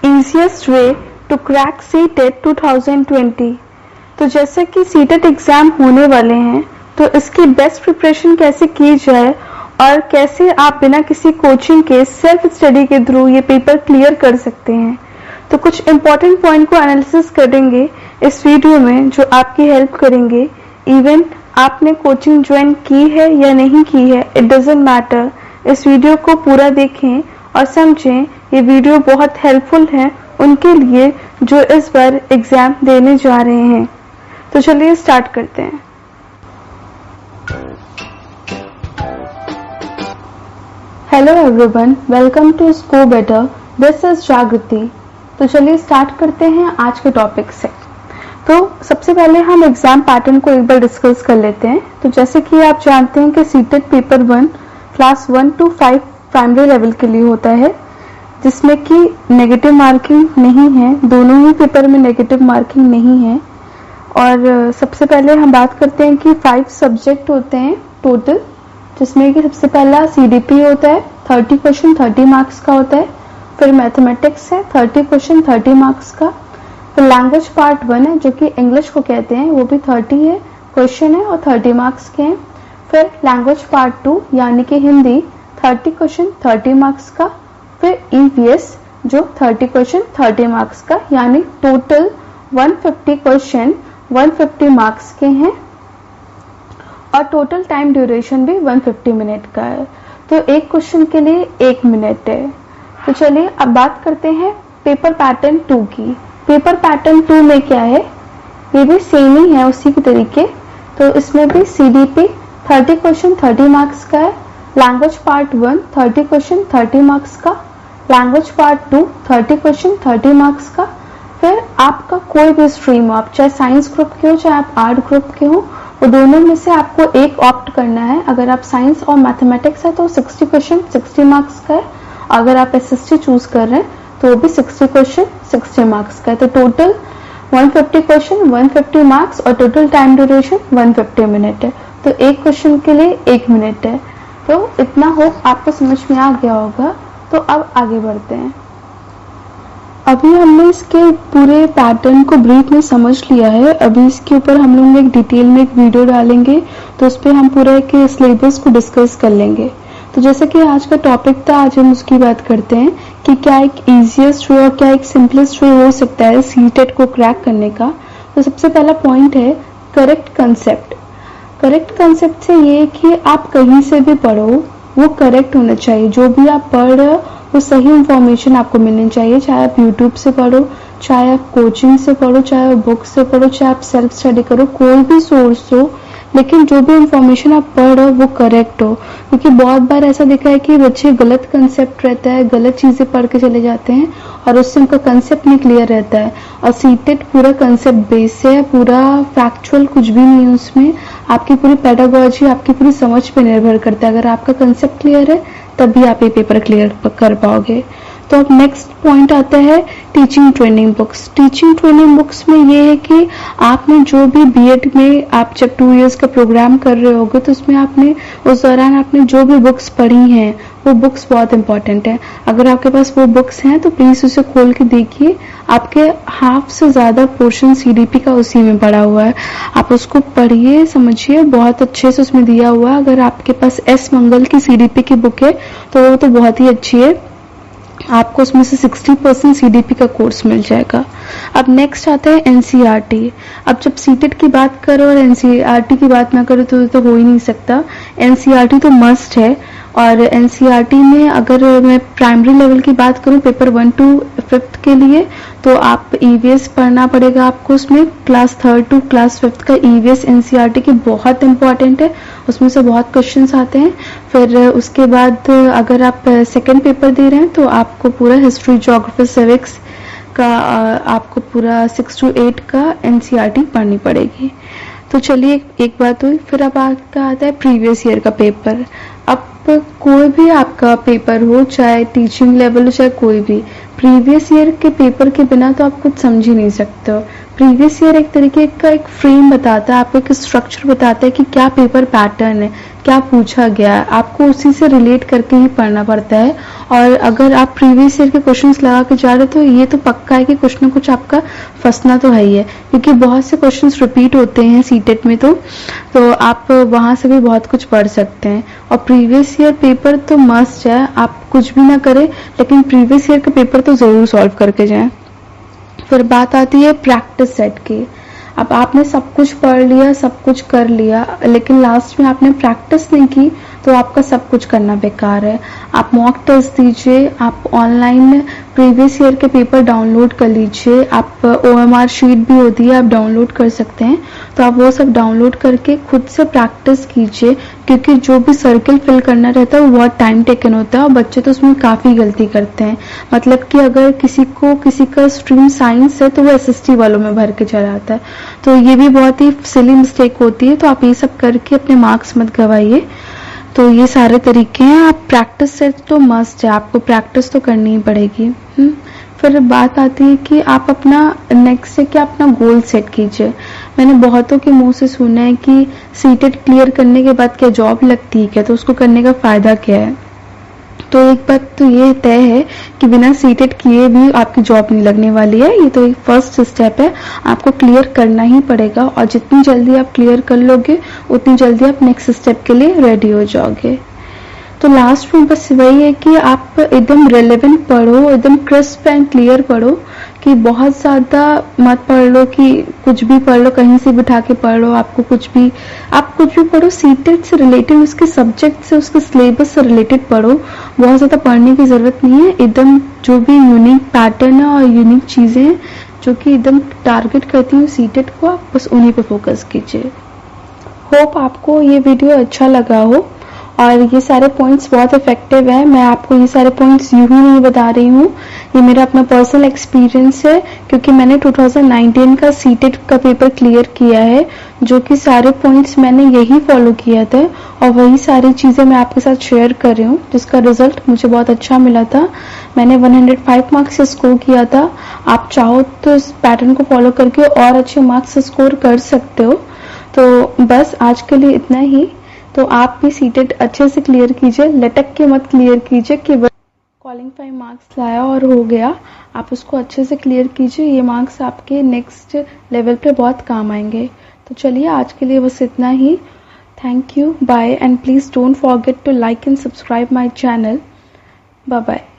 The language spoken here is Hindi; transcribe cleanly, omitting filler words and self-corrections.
easiest way to crack CTET 2020। तो जैसे कि CTET एग्ज़ाम होने वाले हैं, तो इसकी बेस्ट प्रिपरेशन कैसे की जाए और कैसे आप बिना किसी कोचिंग के सेल्फ स्टडी के थ्रू ये पेपर क्लियर कर सकते हैं। तो कुछ इम्पोर्टेंट पॉइंट को एनालिसिस करेंगे इस वीडियो में, जो आपकी हेल्प करेंगे। इवन आपने कोचिंग ज्वाइन की है या नहीं की है, इट डजेंट मैटर। इस वीडियो को पूरा देखें और समझें। ये वीडियो बहुत हेल्पफुल है उनके लिए जो इस बार एग्जाम देने जा रहे हैं। तो चलिए स्टार्ट करते हैं। Hello everyone, welcome to Score Better. This is Jagriti. तो चलिए स्टार्ट करते हैं आज के टॉपिक से। तो सबसे पहले हम एग्जाम पैटर्न को एक बार डिस्कस कर लेते हैं। तो जैसे कि आप जानते हैं कि CTET paper 1 class 1 to 5 primary level के लिए होता है, जिसमें कि नेगेटिव मार्किंग नहीं है। दोनों ही पेपर में नेगेटिव मार्किंग नहीं है। और सबसे पहले हम बात करते हैं कि 5 सब्जेक्ट होते हैं टोटल, जिसमें कि सबसे पहला CDP होता है, 30 क्वेश्चन 30 मार्क्स का होता है। फिर मैथमेटिक्स है 30 क्वेश्चन 30 मार्क्स का। फिर लैंग्वेज पार्ट 1 है, जो कि इंग्लिश को कहते हैं, वो भी 30 है क्वेश्चन है और 30 मार्क्स के हैं। फिर लैंग्वेज पार्ट 2 यानी कि हिंदी 30 क्वेश्चन 30 मार्क्स का। फिर EVS जो 30 क्वेश्चन 30 मार्क्स का, यानी टोटल 150 क्वेश्चन 150 मार्क्स के हैं। और टोटल टाइम ड्यूरेशन भी 150 मिनट का है। तो एक क्वेश्चन के लिए 1 मिनट है। तो चलिए अब बात करते हैं पेपर पैटर्न 2 की। पेपर पैटर्न 2 में क्या है, ये भी सेम ही है उसी के तरीके। तो इसमें भी CDP 30 क्वेश्चन 30 मार्क्स का है। लैंग्वेज पार्ट 1 30 क्वेश्चन 30 मार्क्स का। लैंग्वेज पार्ट 2 30 क्वेश्चन 30 मार्क्स का। फिर आपका कोई भी स्ट्रीम हो, आप चाहे साइंस ग्रुप के हो चाहे आप आर्ट ग्रुप के हो, वो दोनों में से आपको एक ऑप्ट करना है। अगर आप साइंस और मैथमेटिक्स है तो 60 क्वेश्चन 60 मार्क्स का है। अगर आप SST चूज कर रहे हैं तो वो भी 60 क्वेश्चन 60 मार्क्स का है। तो टोटल 150 क्वेश्चन 150 मार्क्स और टोटल टाइम ड्यूरेशन 150 मिनट है। तो एक क्वेश्चन के लिए 1 मिनट है। तो इतना होप आपको समझ में आ गया होगा। तो अब आगे बढ़ते हैं। अभी हमने इसके पूरे पैटर्न को ब्रीफ में समझ लिया है। अभी इसके ऊपर हम लोग एक डिटेल में एक वीडियो डालेंगे, तो उस पर हम पूरा एक सिलेबस को डिस्कस कर लेंगे। तो जैसे कि आज का टॉपिक था, आज हम उसकी बात करते हैं कि क्या एक इजीएस्ट वे और क्या एक सिंपलेस्ट वे हो सकता है सीटेट को क्रैक करने का। तो सबसे पहला पॉइंट है करेक्ट कंसेप्ट। करेक्ट कंसेप्ट से ये कि आप कहीं से भी पढ़ो वो करेक्ट होना चाहिए। जो भी आप पढ़ रहे हो वो सही इंफॉर्मेशन आपको मिलनी चाहिए। चाहे आप यूट्यूब से पढ़ो, चाहे आप कोचिंग से पढ़ो, चाहे आप बुक से पढ़ो, चाहे आप सेल्फ स्टडी करो, कोई भी सोर्स हो, लेकिन जो भी इंफॉर्मेशन आप पढ़ रहे हो वो करेक्ट हो। क्योंकि बहुत बार ऐसा देखा है कि बच्चे गलत कंसेप्ट रहता है, गलत चीजें पढ़ के चले जाते हैं और उससे उनका कंसेप्ट नहीं क्लियर रहता है। और सीटेट पूरा कंसेप्ट बेस है, पूरा फैक्चुअल कुछ भी नहीं है उसमें। आपकी पूरी पेडागोजी आपकी पूरी समझ पे निर्भर करता है। अगर आपका कंसेप्ट क्लियर है तभी आप ये पेपर क्लियर कर पाओगे। तो अब नेक्स्ट पॉइंट आता है teaching training books. Teaching training books में ये है कि आपने जो भी बीएड में आप जब 2 इयर्स का प्रोग्राम कर रहे होगे तो उसमें आपने उस दौरान आपने जो भी बुक्स पढ़ी हैं वो बुक्स बहुत इंपॉर्टेंट है। अगर आपके पास वो बुक्स हैं तो प्लीज उसे खोल के देखिए। आपके हाफ से ज्यादा पोर्शन CDP का उसी में पड़ा हुआ है। आप उसको पढ़िए, समझिए, बहुत अच्छे से उसमें दिया हुआ है। अगर आपके पास S मंगल की CDP की बुक है तो वो तो बहुत ही अच्छी है। आपको उसमें से 60% CDP का कोर्स मिल जाएगा। अब नेक्स्ट आता है NCERT। अब जब सीटेट की बात करो और NCERT की बात ना करो तो हो ही नहीं सकता। NCERT तो मस्ट है। और NCERT में अगर मैं प्राइमरी लेवल की बात करूं पेपर 1 to 5 के लिए, तो आप EVS पढ़ना पड़ेगा आपको। उसमें class 3rd to class 5th का EVS NCERT की बहुत इंपॉर्टेंट है, उसमें से बहुत क्वेश्चंस आते हैं। फिर उसके बाद अगर आप सेकेंड पेपर दे रहे हैं तो आपको पूरा हिस्ट्री, ज्योग्राफी, सिविक्स का आपको पूरा 6 to 8 का NCERT पढ़नी पड़ेगी। तो चलिए एक बात हुई। फिर अब आपका आता है प्रीवियस ईयर का पेपर। अब कोई भी आपका पेपर हो, चाहे टीचिंग लेवल हो चाहे कोई भी, प्रीवियस ईयर के पेपर के बिना तो आप कुछ समझ ही नहीं सकते हो। प्रीवियस ईयर एक तरीके का एक फ्रेम बताता है, आपको एक स्ट्रक्चर बताता है कि क्या पेपर पैटर्न है, क्या पूछा गया है, आपको उसी से रिलेट करके ही पढ़ना पड़ता है। और अगर आप प्रीवियस ईयर के क्वेश्चंस लगा के जा रहे हो तो ये तो पक्का है कि कुछ ना कुछ आपका फंसना तो है ही है, क्योंकि बहुत से क्वेश्चंस रिपीट होते हैं सीटेट में, तो आप वहां से भी बहुत कुछ पढ़ सकते हैं। और प्रीवियस ईयर पेपर तो मस्ट है, आप कुछ भी ना करें लेकिन प्रीवियस ईयर का पेपर तो जरूर सॉल्व करके जाएं। फिर बात आती है प्रैक्टिस सेट की। अब आपने सब कुछ पढ़ लिया, सब कुछ कर लिया, लेकिन लास्ट में आपने प्रैक्टिस नहीं की तो आपका सब कुछ करना बेकार है। आप मॉक टेस्ट दीजिए, आप ऑनलाइन प्रीवियस ईयर के पेपर डाउनलोड कर लीजिए, आप OMR शीट भी होती है आप डाउनलोड कर सकते हैं, तो आप वो सब डाउनलोड करके खुद से प्रैक्टिस कीजिए, क्योंकि जो भी सर्किल फिल करना रहता है वो बहुत टाइम टेकन होता है और बच्चे तो उसमें काफ़ी गलती करते हैं। मतलब कि अगर किसी का स्ट्रीम साइंस है तो वो SST वालों में भर के चला आता है, तो ये भी बहुत ही सिली मिस्टेक होती है। तो आप ये सब करके अपने मार्क्स मत गवाइए। तो ये सारे तरीके हैं। आप प्रैक्टिस सेट तो मस्ट है, आपको प्रैक्टिस तो करनी ही पड़ेगी। फिर बात आती है कि आप अपना नेक्स्ट है कि अपना गोल सेट कीजिए। मैंने बहुतों के मुंह से सुना है कि सीटेट क्लियर करने के बाद क्या जॉब लगती है क्या, तो उसको करने का फायदा क्या है। तो एक बात तो ये तय है कि बिना सीटेट किए भी आपकी जॉब नहीं लगने वाली है। ये तो एक फर्स्ट स्टेप है, आपको क्लियर करना ही पड़ेगा, और जितनी जल्दी आप क्लियर कर लोगे उतनी जल्दी आप नेक्स्ट स्टेप के लिए रेडी हो जाओगे। तो लास्ट में बस वही है कि आप एकदम रेलेवेंट पढ़ो, एकदम क्रिस्प एंड क्लियर पढ़ो, कि बहुत ज़्यादा मत पढ़ लो कि कुछ भी पढ़ लो, कहीं से बिठा के पढ़ लो, आप कुछ भी पढ़ो, सीटेट से रिलेटेड, उसके सब्जेक्ट से, उसके सिलेबस से रिलेटेड पढ़ो। बहुत ज़्यादा पढ़ने की ज़रूरत नहीं है, एकदम जो भी यूनिक पैटर्न है और यूनिक चीज़ें हैं जो कि एकदम टारगेट करती हैं सीटेट को, आप बस उन्हीं पर फोकस कीजिए। होप आपको ये वीडियो अच्छा लगा हो और ये सारे पॉइंट्स बहुत इफेक्टिव है। मैं आपको ये सारे पॉइंट्स यूं ही नहीं बता रही हूँ, ये मेरा अपना पर्सनल एक्सपीरियंस है, क्योंकि मैंने 2019 का सीटेट का पेपर क्लियर किया है, जो कि सारे पॉइंट्स मैंने यही फॉलो किया था और वही सारी चीज़ें मैं आपके साथ शेयर कर रही हूँ, जिसका रिजल्ट मुझे बहुत अच्छा मिला था। मैंने 105 मार्क्स से स्कोर किया था। आप चाहो तो इस पैटर्न को फॉलो करके और अच्छे मार्क्स स्कोर कर सकते हो। तो बस आज के लिए इतना ही। तो आप भी सीटेट अच्छे से क्लियर कीजिए, लटक के मत क्लियर कीजिए कि क्वालिफाइंग मार्क्स लाया और हो गया। आप उसको अच्छे से क्लियर कीजिए, ये मार्क्स आपके नेक्स्ट लेवल पे बहुत काम आएंगे। तो चलिए आज के लिए बस इतना ही। Thank you, bye, and please don't forget to like and subscribe my channel. Bye bye.